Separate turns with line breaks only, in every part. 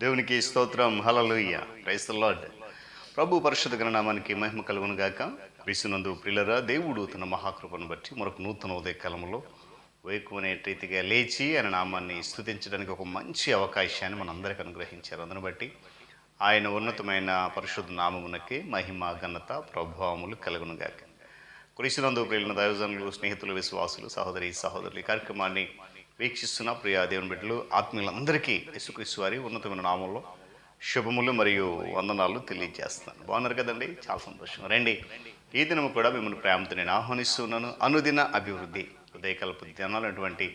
దేవునికి స్తోత్రం. Hallelujah. Praise the Lord. ప్రభు పరిశుద్ధ నామానికి మహిమ కలుగును గాక. క్రీస్తునందు ప్రియులారా, దేవుడు తన మహాకృపను బట్టి మరొక నూతన ఉదయకాలంలో వేకువనే రీతిగా లేచి ఆయన నామాన్ని స్తుతించడానికి ఒక మంచి అవకాశాన్ని మనందరికీ అనుగ్రహించారు. అందును బట్టి ఆయన ఉన్నతమైన పరిశుద్ధ నామమునకి మహిమ, ఘనత, ప్రభావములు కలుగును గాక. క్రీస్తునందు ప్రియులైన దైవజనులు, స్నేహితులు, విశ్వాసులు, సహోదరులు ఈ కార్యక్రమాన్ని వీక్షిస్తున్న ప్రియ దేవుని బిడ్డలు, ఆత్మీయులందరికీ యేసుక్రీస్తు వారి ఉన్నతమైన నామంలో శుభములు మరియు వందనాలు తెలియజేస్తున్నాను. బాగున్నారు కదండి? చాలా సంతోషం. రండి, ఈ దినము కూడా మిమ్మల్ని ప్రేమతో నేను ఆహ్వానిస్తున్నాను. అనుదిన అభివృద్ధి ఉదయకల్ప ధ్యానాలటువంటి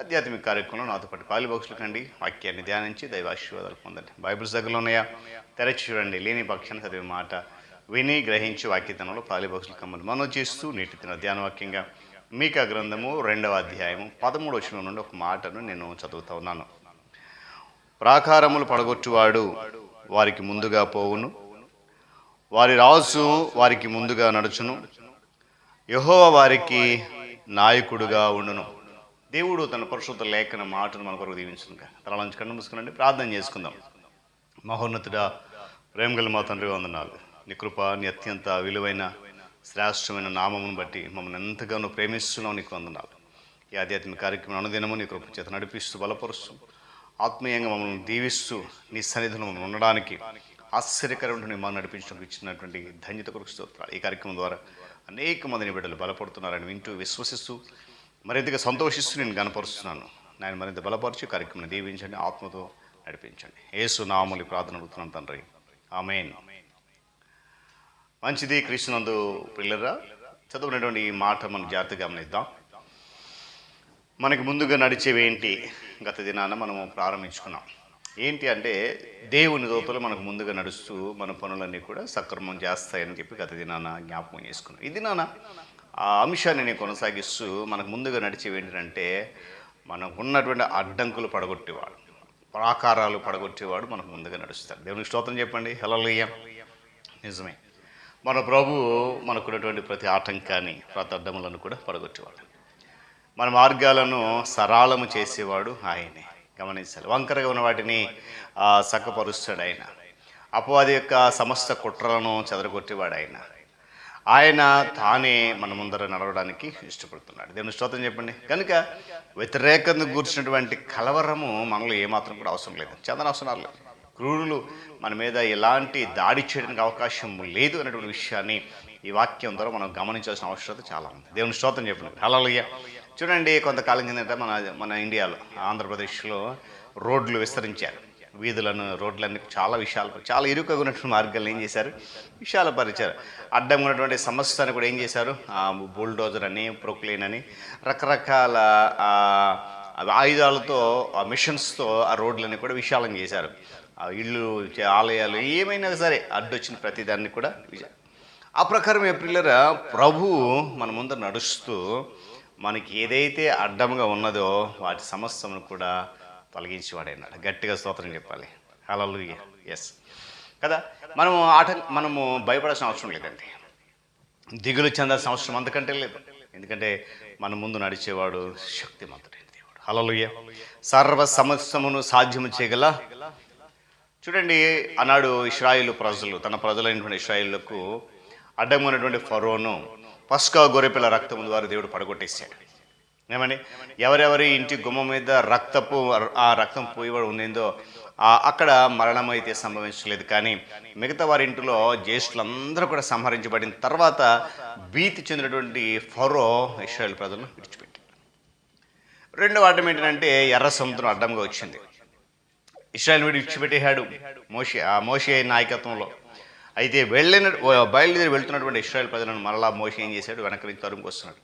ఆధ్యాత్మిక కార్యక్రమంలో నాతో పాటు పాలిబాక్స్లు కండి, వాక్యాన్ని ధ్యానించి దైవాశీర్వాదాలు పొందండి. బైబిల్స్ దగ్గరలో ఉన్నాయా? తెరచి చూడండి. లేని పక్షాన్ని చదివే మాట విని గ్రహించి వాక్యతనంలో పాలిబాక్స్లు కమ్మని మనం చేస్తూ నేటి దిన ధ్యానవాక్యంగా మీకా గ్రంథము 2వ అధ్యాయము 13వ వచనం నుండి ఒక మాటను నేను చదువుతా ఉన్నాను. ప్రాకారములు పడగొట్టువాడు వారికి ముందుగా పోవును, వారి రాజు వారికి ముందుగా నడుచును, యెహోవా వారికి నాయకుడుగా ఉండును. దేవుడు తన పరిశుద్ధ లేఖన మాటను మన కొరకు దీవించును. తలలంచి కన్ను మూసుకునండి, ప్రార్థన చేసుకుందాం. మహోన్నతుడా, ప్రేమగల మా తండ్రి, వందనాలు. నీ కృప, నీ అత్యంత విలువైన శ్రేష్టమైన నామమును బట్టి మమ్మల్ని ఎంతగానో ప్రేమిస్తున్నావు. నీకు వందనాలు. ఈ ఆధ్యాత్మిక కార్యక్రమం అనుదినము నీ కృప చేత నడిపిస్తూ, బలపరుస్తూ, ఆత్మీయంగా మమ్మల్ని దీవిస్తూ, నీ సన్నిధిలో మమ్మల్ని ఉండడానికి ఆశ్చర్యకరమైన మనం నడిపించడానికి ఇచ్చినటువంటి ధన్యత కొరకు స్తోత్రాలు. ఈ కార్యక్రమం ద్వారా అనేక మందిని బిడ్డలు బలపడుతున్నారని వింటూ, విశ్వసిస్తూ, మరింతగా సంతోషిస్తూ నేను గనపరుస్తున్నాను. నేను మరింత బలపరిచి కార్యక్రమాన్ని దీవించండి, ఆత్మతో నడిపించండి. యేసు నామములో ప్రార్థన అడుగుతున్నాను తండ్రి, ఆమేన్. మంచిది. క్రీస్తునందు ప్రియులారా, చదువుకునేటువంటి ఈ మాట మనం జాగ్రత్తగా గమనిద్దాం. మనకి ముందుగా నడిచేవి ఏంటి? గత దినాన మనము ప్రారంభించుకున్నాం. ఏంటి అంటే, దేవుని దూతలు మనకు ముందుగా నడుస్తూ మన పనులన్నీ కూడా సక్రమం చేస్తాయని చెప్పి గత దినాన జ్ఞాపకం చేసుకున్నాం. ఈ దినాన ఆ అంశాన్ని నేను కొనసాగిస్తూ మనకు ముందుగా నడిచేవి ఏంటంటే, మనకు ఉన్నటువంటి అడ్డంకులు పడగొట్టేవాడు, ప్రాకారాలు పడగొట్టేవాడు మనకు ముందుగా నడుస్తాడు. దేవునికి స్తోత్రం చెప్పండి. హల్లెలూయా. నిజమే, మన ప్రభు మనకున్నటువంటి ప్రతి ఆటంకాన్ని, ప్రతి అడ్డములను కూడా పడగొట్టేవాడు. మన మార్గాలను సరళము చేసేవాడు ఆయనే. గమనించాలి. వంకరగా ఉన్న వాటిని చక్కపరుస్తాడు ఆయన. అపవాది యొక్క సమస్త కుట్రలను చెదరగొట్టేవాడు ఆయన. ఆయన తానే మన ముందర నడవడానికి ఇష్టపడుతున్నాడు. దేవుని స్తోత్రం చెప్పండి. కనుక వ్యతిరేకంగా కూర్చున్నటువంటి కలవరము మనలో ఏమాత్రం కూడా అవసరం లేదు. అవసరం లేదు. క్రూరులు మన మీద ఎలాంటి దాడి చేయడానికి అవకాశం లేదు అనేటువంటి విషయాన్ని ఈ వాక్యం ద్వారా మనం గమనించాల్సిన అవసరం చాలా ఉంది. దేవుని స్తోత్రం చెప్పండి. హల్లెలూయా. చూడండి, కొంతకాలం కిందట మన ఇండియాలో, ఆంధ్రప్రదేశ్లో రోడ్లు విస్తరించారు. వీధులను, రోడ్లన్నీ చాలా ఇరుకుగా ఉన్నటువంటి మార్గాలను ఏం చేశారు? విశాలపరిచారు. అడ్డం ఉన్నటువంటి సమస్యను కూడా ఏం చేశారు? బుల్డోజర్ అని, ప్రొక్లేన్ అని రకరకాల ఆయుధాలతో, మిషన్స్తో ఆ రోడ్లన్నీ కూడా విశాలం చేశారు. ఇళ్ళు, ఆలయాలు ఏమైనా సరే అడ్డొచ్చిన ప్రతిదాన్ని కూడా ఆ ప్రకారం ఏప్రిల్లరా ప్రభు మన ముందు నడుస్తూ మనకి ఏదైతే అడ్డంగా ఉన్నదో వాటి సమస్యను కూడా తొలగించేవాడైనాడు. గట్టిగా స్తోత్రం చెప్పాలి. హల్లెలూయా. ఎస్ కదా. మనము భయపడాల్సిన అవసరం లేదండి, దిగులు చెందాల్సిన అవసరం అంతకంటే లేదు. ఎందుకంటే మన ముందు నడిచేవాడు శక్తిమంతుడైన దేవుడు. హల్లెలూయా. సర్వ సమస్యమును సాధ్యము చేయగల. చూడండి, ఆనాడు ఇశ్రాయేలు ప్రజలు, తన ప్రజలైనటువంటి ఇశ్రాయేలుకు అడ్డమైనటువంటి ఫరోను పస్కా గొర్రెపిల్ల రక్తము ద్వారా దేవుడు పడగొట్టేశాడు. ఏమని? ఎవరెవరి ఇంటి గుమ్మం మీద రక్తం పోయేవాడు ఉండిందో అక్కడ మరణం అయితే సంభవించలేదు. కానీ మిగతా వారి ఇంటిలో జ్యేష్ఠులందరూ కూడా సంహరించబడిన తర్వాత భీతి చెందినటువంటి ఫరో ఇశ్రాయేలు ప్రజలను విడిచిపెట్టాడు. రెండవ అడ్డం ఏంటంటే, ఎర్ర సముద్రం అడ్డంగా వచ్చింది. ఇశ్రాయేలు విడిచిపెట్టేశాడు మోషే నాయకత్వంలో. అయితే బయలుదేరి వెళ్తున్నటువంటి ఇశ్రాయేల్ ప్రజలను మరలా మోషే ఏం చేశాడు? వెనక్కి తరుముకు వస్తున్నాడు.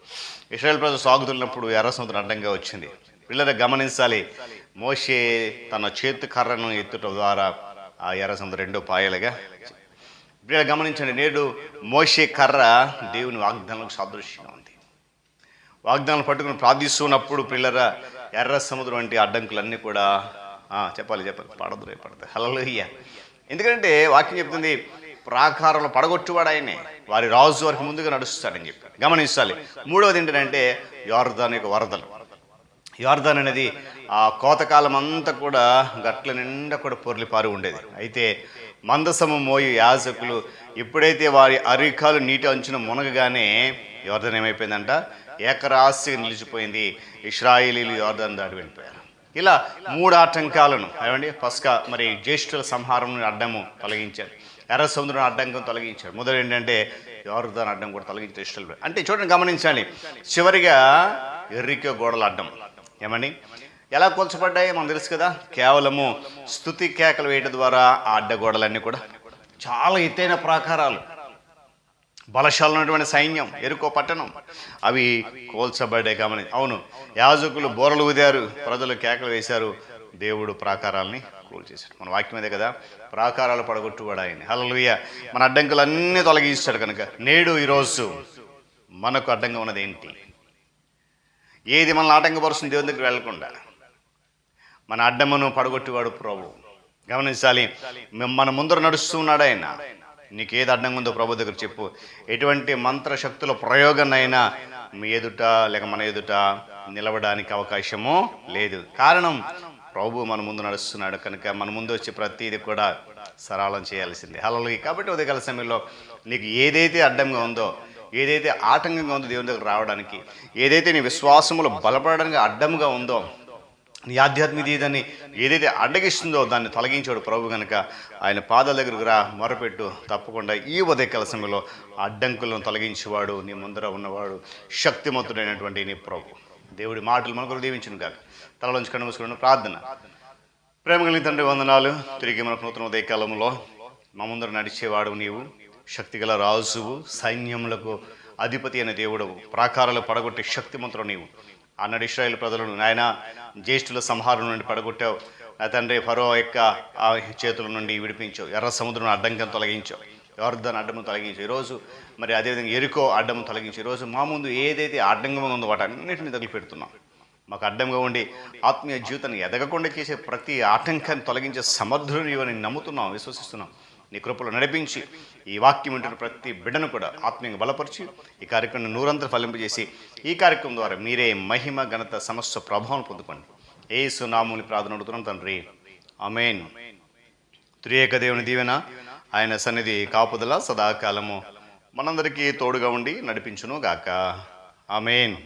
ఇశ్రాయేల్ ప్రజలు సాగుతున్నప్పుడు ఎర్ర సముద్రం అడ్డంగా వచ్చింది. పిల్లలు గమనించాలి, మోషే తన చేతి కర్రను ఎత్తుట ద్వారా ఆ ఎర్ర సముద్రం 2 పాయలుగా. పిల్లలు గమనించండి, నేడు మోషే కర్ర దేవుని వాగ్దానాలకు సాదృశ్యంగా ఉంది. వాగ్దానాలు పట్టుకుని ప్రార్థిస్తున్నప్పుడు పిల్లల ఎర్ర సముద్రం వంటి అడ్డంకులన్నీ కూడా చెప్పాలి పడతాయి. హల్లెలూయా. ఎందుకంటే వాక్యం చెప్తుంది, ప్రాకారంలో పడగొట్టువాడు ఆయనే, వారి రాజు వారికి ముందుగా నడుస్తాడని చెప్పారు. గమనించాలి. మూడవది ఏంటంటే, యోర్దాను యొక్క వరదలు. యోర్దాన్ అనేది ఆ కోతకాలం అంతా కూడా గట్ల నిండా కూడా పొర్లి పారు ఉండేది. అయితే మందసము మోయి యాజకులు ఎప్పుడైతే వారి అరికాలు నీటి అంచున మునగగానే యోర్దాన్ ఏమైపోయిందంట, ఏకరాశిగా నిలిచిపోయింది. ఇశ్రాయేలీలు యోర్దాన్ దాటి వెళ్ళిపోయారు. ఇలా 3 ఆటంకాలను ఏమండి, పస్కా మరి జ్యేష్ఠుల సంహారం అడ్డము తొలగించారు, ఎర్ర సముద్రం అడ్డంకం తొలగించారు. మొదలు ఏంటంటే యోర్దాన్ అడ్డం కూడా తొలగించారు ఇశ్రాయేలు. అంటే చూడండి, గమనించండి, చివరిగా ఎర్రికో గోడల అడ్డం ఏమండి ఎలా కూల్చబడ్డాయి మనకు తెలుసు కదా. కేవలము స్తుతి కేకలు వేయడం ద్వారా ఆ అడ్డగోడలన్నీ కూడా చాలా ఎత్తైన ప్రాకారాలు, బలశాలైనటువంటి సైన్యం, ఎరుకో పట్టణం, అవి కోల్చబడ్డాయి. అవును, యాజకులు బోరలు ఊదారు, ప్రజలు కేకలు వేశారు, దేవుడు ప్రాకారాలని కూల్చేశాడు. మన వాక్యం అదే కదా, ప్రాకారాలు పడగొట్టువాడు ఆయన. హల్లెలూయా. మన అడ్డంకులన్నీ తొలగించాడు కనుక నేడు ఈరోజు మనకు అడ్డంగా ఉన్నది ఏంటి? ఏది మనల్ని ఆటంకపరుస్తుంది? దేవుని దగ్గరికి వెళ్లకుండా మన అడ్డమును పడగొట్టేవాడు ప్రభు. గమనించాలి, మన ముందర నడుస్తూ ఉన్నాడు ఆయన. నీకు ఏది అడ్డంగా ఉందో ప్రభు దగ్గర చెప్పు. ఎటువంటి మంత్రశక్తుల ప్రయోగాన్నైనా మీ ఎదుట లేక మన ఎదుట నిలవడానికి అవకాశము లేదు. కారణం, ప్రభు మన ముందు నడుస్తున్నాడు కనుక మన ముందు వచ్చి ప్రతిదీ కూడా సరళం చేయాల్సిందే. హల్లెలూయా. కాబట్టి ఉదయకాల సమయంలో నీకు ఏదైతే అడ్డంగా ఉందో, ఏదైతే ఆటంకంగా ఉందో దేవుని దగ్గర రావడానికి, ఏదైతే నీ విశ్వాసములు బలపడడానికి అడ్డంగా ఉందో, నీ ఆధ్యాత్మిక జీవితాన్ని ఏదైతే అడ్డగిస్తుందో దాన్ని తొలగించాడు ప్రభు కనుక ఆయన పాదాల దగ్గరకు రా, మొరపెట్టు. తప్పకుండా ఈ ఉదయకాల సమయంలో అడ్డంకులను తొలగించేవాడు, నీ ముందర ఉన్నవాడు శక్తిమంతుడైనటువంటి నీ ప్రభు. దేవుడి మాటలు మనకు దీవించును కాక. తలలోంచి కన్ను మూసుకుని ప్రార్థన. ప్రేమ కలిగిన తండ్రి, వందనాలు. తిరిగి మనకు నూతన ఉదయకాలంలో మా ముందర నడిచేవాడు నీవు, శక్తిగల రాజువు, సైన్యములకు అధిపతి అయిన దేవుడవు, ప్రాకారాలు పడగొట్టే శక్తిమంతుడు నీవు. అన్నడు ఇశ్రాయేలు ప్రజలను నాయన జ్యేష్ఠుల సంహారం నుండి పడగొట్టావు నా తండ్రి. ఫరో యొక్క ఆ చేతుల నుండి విడిపించావు, ఎర్ర సముద్రం అడ్డంకం తొలగించావు, యోర్దాను అడ్డము తొలగించావు. ఈరోజు మరి అదేవిధంగా ఎరికో అడ్డము తొలగించావు. ఈరోజు మా ముందు ఏదైతే అడ్డంగా ఉందో వాటన్నిటిని తగిలిపెడుతున్నాం. మాకు అడ్డంగా ఉండి ఆత్మీయ జీవితాన్ని ఎదగకుండా చేసే ప్రతి ఆటంకాన్ని తొలగించే సమర్థుడు నీవని నమ్ముతున్నాం, విశ్వసిస్తున్నాం. నీ కృపలో నడిపించి ఈ వాక్యం వింటున్న ప్రతి బిడ్డను కూడా ఆత్మీయంగా బలపరిచి ఈ కార్యక్రమం నూరంతా ఫలింపజేసి ఈ కార్యక్రమం ద్వారా మీరే మహిమ ఘనత సమస్త ప్రభావం పొందుకోండి. యేసు నామములో ప్రార్థన అడుగుతున్నాం తండ్రి, ఆమేన్. త్రియేక దేవుని దీవెన, ఆయన సన్నిధి కాపుదల సదాకాలము మనందరికీ తోడుగా ఉండి నడిపించును గాక. ఆమేన్.